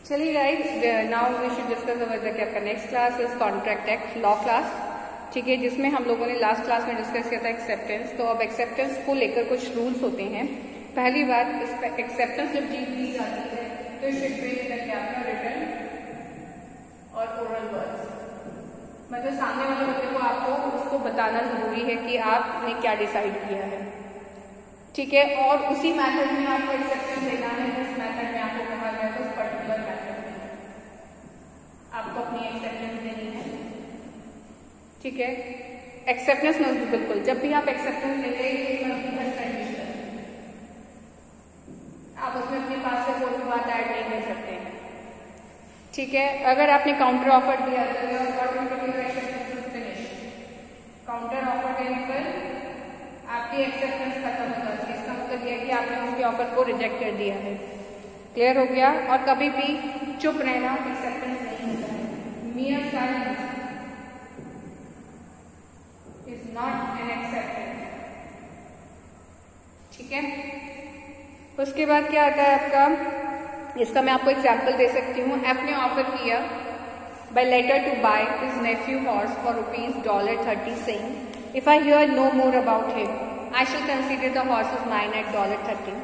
चलिए guys, now we should discuss about the क्या next class is contract act law class. ठीक है, जिसमें हम लोगों ने लास्ट क्लास में डिस्कस किया था एक्सेप्टेंस। तो अब एक्सेप्टेंस को लेकर कुछ रूल्स होते हैं। पहली बात, इस पर एक्सेप्टेंस जब दी जाती है तो शुड बी क्या रिटन और ओरल वर्ड्स, मतलब सामने वाले बंदे को आपको उसको बताना जरूरी है कि आपने क्या डिसाइड किया है। ठीक है, और उसी मेथड में आपको एक्सेप्टेंस देना है। जिस मेथड में आपको कहा गया तो उस पर्टिकुलर मेथड में आपको अपनी एक्सेप्टेंस देनी है। ठीक है, एक्सेप्टेंस मस्ट बी, बिल्कुल जब भी आप एक्सेप्टेंस दे रहे हैं आप उसमें अपने पास से कोई भी बात ऐड नहीं कर सकते हैं। ठीक है, अगर आपने काउंटर ऑफर दिया काउंटर ऑफर देने पर आपकी एक्सेप्टेंस खत्म हो जाती है। इसका मतलब यह है कि आपने उसके ऑफर को रिजेक्ट कर दिया है। क्लियर हो गया? और कभी भी चुप रहना एक्सेप्टेंस नहीं होता है। मियर silence is not an acceptance. ठीक है, उसके बाद क्या आता है आपका, इसका मैं आपको एग्जाम्पल दे सकती हूँ। एफ ने ऑफर किया by letter to buy his nephew horse for $30, saying, if I hear no more about him, I shall consider the horse is mine at $30.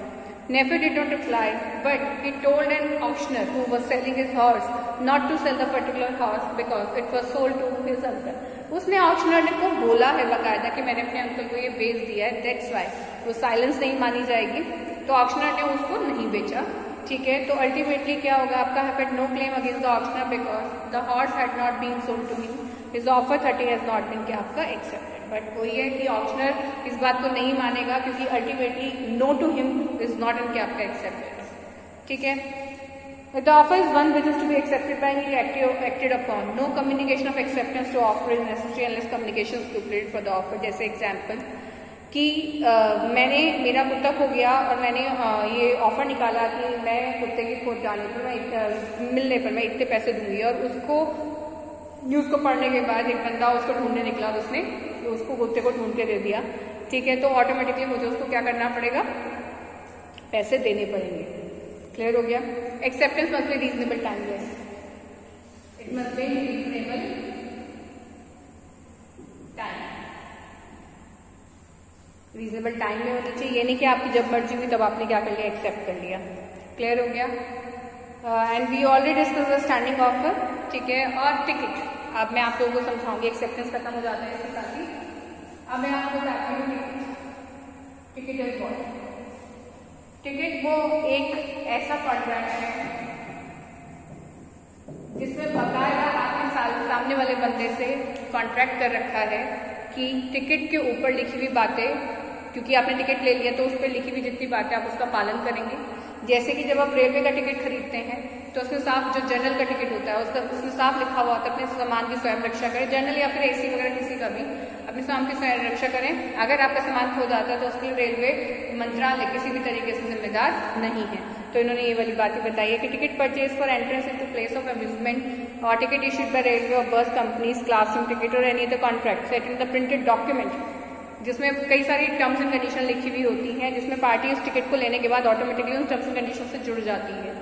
Nephew did not reply, but he told an auctioneer who was selling his horse not to sell the particular horse because it was sold to his uncle. उसने auctioneer को बोला है बकायदा कि मैंने अपने uncle को ये बेच दिया है, दैट्स वाई वो साइलेंस नहीं मानी जाएगी। तो ऑक्शनर ने उसको नहीं बेचा। ठीक है, तो अल्टीमेटली क्या होगा आपका, had no claim against the auctioneer because the horse had not been sold to him, his offer 30 has not been क्या आपका एक्सेप्टेड। बट वही है कि ऑक्शनर इस बात को नहीं मानेगा क्योंकि ultimately no to him is not in क्या आपका एक्सेप्टेड। ठीक है, the offer is one which is to be accepted by acted upon. No communication of acceptance to offer is necessary unless communication stipulated for the offer. जैसे example कि मैंने मेरा कुत्ता खो गया और मैंने ये ऑफर निकाला कि मैं कुत्ते की खो जाने पर मैं मिलने पर मैं इतने पैसे दूंगी, और उसको न्यूज़ को पढ़ने के बाद एक बंदा उसको ढूंढने निकला और उसने उसको कुत्ते को ढूंढ के दे दिया। ठीक है, तो ऑटोमेटिकली मुझे उसको क्या करना पड़ेगा, पैसे देने पड़ेंगे। क्लियर हो गया? Acceptance must be reasonable timeless, it must be reasonable time, reasonable time में होनी चाहिए। ये नहीं कि आपकी जब मर्जी हुई तब आपने क्या कर लिया, एक्सेप्ट कर लिया। क्लियर हो गया? And we already discuss the standing offer. ठीक है, और टिकट अब मैं आप लोगों को समझाऊंगी। एक्सेप्टेंस खत्म हो जाता है इसके साथ ही। अब मैं आपको बताती हूँ टिकट इज व्हाट। टिकट वो एक ऐसा कॉन्ट्रैक्ट है जिसमें बकायदा आपने सामने वाले बंदे से कॉन्ट्रैक्ट कर रखा है कि टिकट के ऊपर लिखी हुई बातें, क्योंकि आपने टिकट ले लिया तो उस पर लिखी हुई जितनी बातें आप उसका पालन करेंगे। जैसे कि जब आप रेलवे का टिकट खरीदते हैं तो उसमें साफ, जो जनरल का टिकट होता है उसमें साफ लिखा हुआ होता है अपने सामान की स्वयं रक्षा करें। जनरल या फिर एसी वगैरह किसी का भी अपने सामान की स्वयं रक्षा करें। अगर आपका सामान खो जाता है तो उसके लिए रेलवे मंत्रालय किसी भी तरीके से जिम्मेदार नहीं है। तो इन्होंने ये वाली बातें बताई है कि ticket purchase for entrance into place of amusement और टिकट इशूड बाय रेलवे और बस कंपनीज, क्लासरूम टिकट और any other contract set in the printed document, जिसमें कई सारी टर्म्स एंड कंडीशन लिखी हुई होती हैं, जिसमें पार्टी उस टिकट को लेने के बाद ऑटोमेटिकली उन टर्म्स एंड कंडीशन से जुड़ जाती है।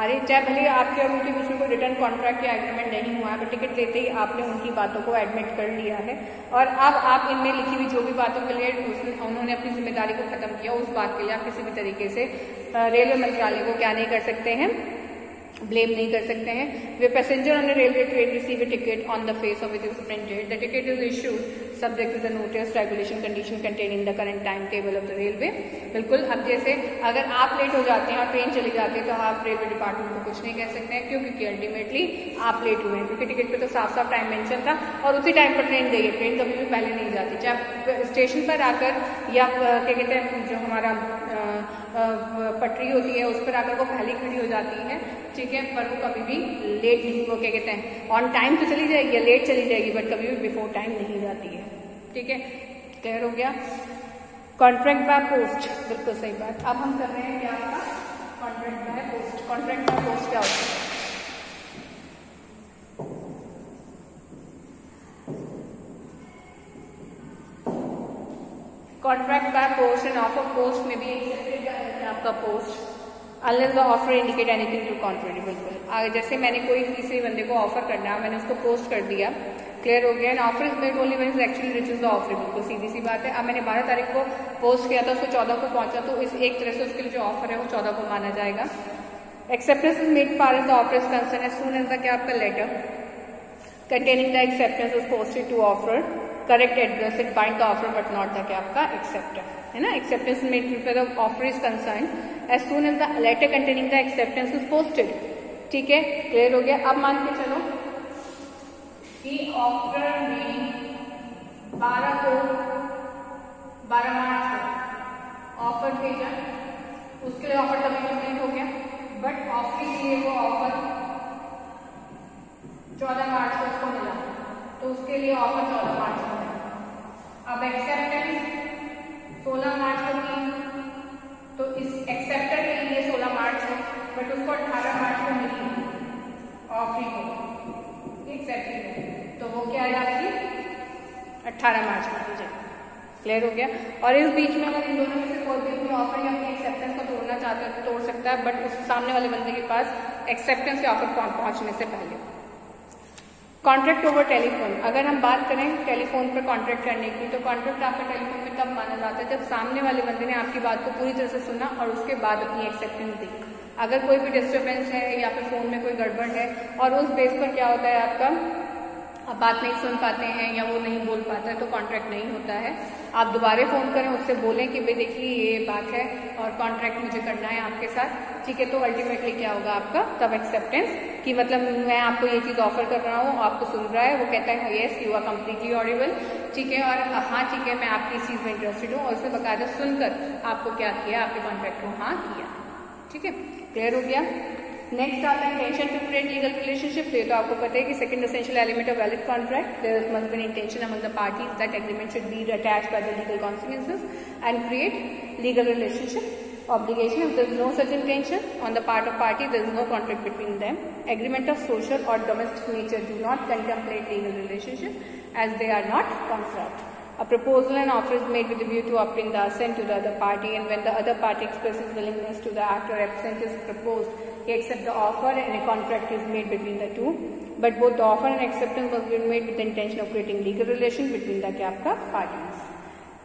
अरे चाहे भले आपके और उनके बीच में कोई रिटर्न कॉन्ट्रैक्ट या एग्रीमेंट नहीं हुआ है, बट टिकट लेते ही आपने उनकी बातों को एडमिट कर लिया है और अब आप इनमें लिखी हुई जो भी बातों के लिए उन्होंने अपनी जिम्मेदारी को खत्म किया, उस बात के लिए आप किसी भी तरीके से रेलवे मंत्रालय को क्या नहीं कर सकते हैं, ब्लेम नहीं कर सकते हैं। वे passenger on the railway train receive a ticket on the face of it is printed, the ticket is issued subject to the notice regulation condition contain in the current time table of the railway. बिल्कुल, अब जैसे अगर आप late हो जाते हैं और train चली जाती है तो आप रेलवे डिपार्टमेंट को कुछ नहीं कह सकते हैं। क्यों? क्योंकि अल्टीमेटली आप लेट हुए हैं, क्योंकि टिकट पे तो साफ साफ टाइम मेंशन था और उसी टाइम पर ट्रेन गई है। ट्रेन कभी भी पहले नहीं जाती, चाहे स्टेशन पर आकर या क्या कहते हैं जो हमारा पटरी होती है उस पर आकर वो पहले खड़ी हो जाती है। ठीक है, पर वो कभी भी लेट नहीं, वो क्या कहते हैं ऑन टाइम तो चली जाएगी या लेट चली जाएगी, बट कभी भी बिफोर टाइम नहीं जाती है। ठीक है, क्लियर हो गया? कॉन्ट्रैक्ट बाय पोस्ट, बिल्कुल सही बात। अब हम कर रहे हैं क्या आपका contract by post. Contract by post क्या होता है? Contract by post and offer post में भी आपका post unless the offer indicate anything to contrary. बिल्कुल जैसे मैंने कोई तीसरे बंदे को ऑफर करना है, मैंने उसको पोस्ट कर दिया, क्लियर हो गया। And offer is made only when it actually reaches the offer. बिल्कुल सीधी सी बात है। अब मैंने 12 तारीख को पोस्ट किया था, उसको 14 को पहुंचा, तो इस एक तरह से उसके लिए जो ऑफर है वो 14 को माना जाएगा। Acceptance is made far as the offer is concern as soon as the क्या आपका letter containing the acceptance is posted to offer, correct address, it bind the offer but not the क्या आपका acceptor, है ना। acceptance made where the offer is concerned as soon as the letter containing the acceptance is posted। ठीक है, clear हो गया। अब मान के चलो कि ऑफर ने 12 मार्च को ऑफर भेजा, उसके लिए ऑफर तभी कंप्लीट हो गया, बट ऑफर के लिए वो ऑफर 14 मार्च को उसको मिला, तो उसके लिए ऑफर 14 मार्च को मिला। अब एक्सेप्टेंस 16 मार्च को की, तो इस एक्सेप्टर के लिए 16 मार्च है, बट उसको 18 मार्च को मिली ऑफर को एक्सेप्टेड, तो वो क्या है आपकी 18 मार्च में हो जाए। क्लियर हो गया। और इस बीच में अगर इन दोनों में से कोई भी अपनी ऑफर या अपनी एक्सेप्टेंस को तोड़ना चाहता है तो तोड़ सकता है, बट उस सामने वाले बंदे के पास एक्सेप्टेंस या ऑफर पहुंचने से पहले। कॉन्ट्रैक्ट ओवर टेलीफोन, अगर हम बात करें टेलीफोन पर कॉन्ट्रैक्ट करने की, तो कॉन्ट्रैक्ट आपका टेलीफोन में तब माना जाता है जब सामने वाले बंदे ने आपकी बात को पूरी तरह से सुना और उसके बाद अपनी एक्सेप्टेंस दी। अगर कोई भी डिस्टर्बेंस है या फिर फोन में कोई गड़बड़ है और उस बेस पर क्या होता है आपका आप बात नहीं सुन पाते हैं या वो नहीं बोल पाता है, तो कॉन्ट्रैक्ट नहीं होता है। आप दोबारा फोन करें, उससे बोलें कि भाई देखिए ये बात है और कॉन्ट्रैक्ट मुझे करना है आपके साथ, ठीक है। तो अल्टीमेटली क्या होगा आपका तब एक्सेप्टेंस कि मतलब मैं आपको ये चीज ऑफर कर रहा हूँ, आपको सुन रहा है, वो कहता है yes you are completely audible, ठीक है, और हाँ ठीक है मैं आपकी इस चीज में इंटरेस्टेड हूँ, और उसे बकायदा सुनकर आपको क्या किया, आपके कॉन्ट्रैक्ट को हाँ किया। ठीक है, क्लियर हो गया। नेक्स्ट आता है intention to create legal relationship. तो ये तो आपको पता है कि second essential element of valid contract, there must be an intention among the parties that agreement should be attached by the legal consequences and create legal relationship obligation. If there is no such intention on the part of party, there is no conflict between them. Agreement of social or domestic nature do not contemplate legal relationship as they are not contract. A proposal and offer is made with a view to obtain the assent to the other party, and when the other party expresses willingness to the act or assent is proposed, he accepts the offer and a contract is made between the two. But both the offer and acceptance must be made with the intention of creating legal relation between the क्या आपका parties.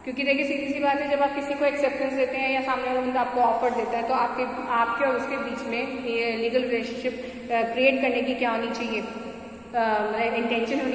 क्योंकि देखिए सीधी सी बात है, जब आप किसी को एक्सेप्टेंस देते हैं या सामने वाला बंदा आपको ऑफर देता है, तो आपके और उसके बीच में ये लीगल रिलेशनशिप क्रिएट करने की क्या होनी चाहिए, इंटेंशन होनी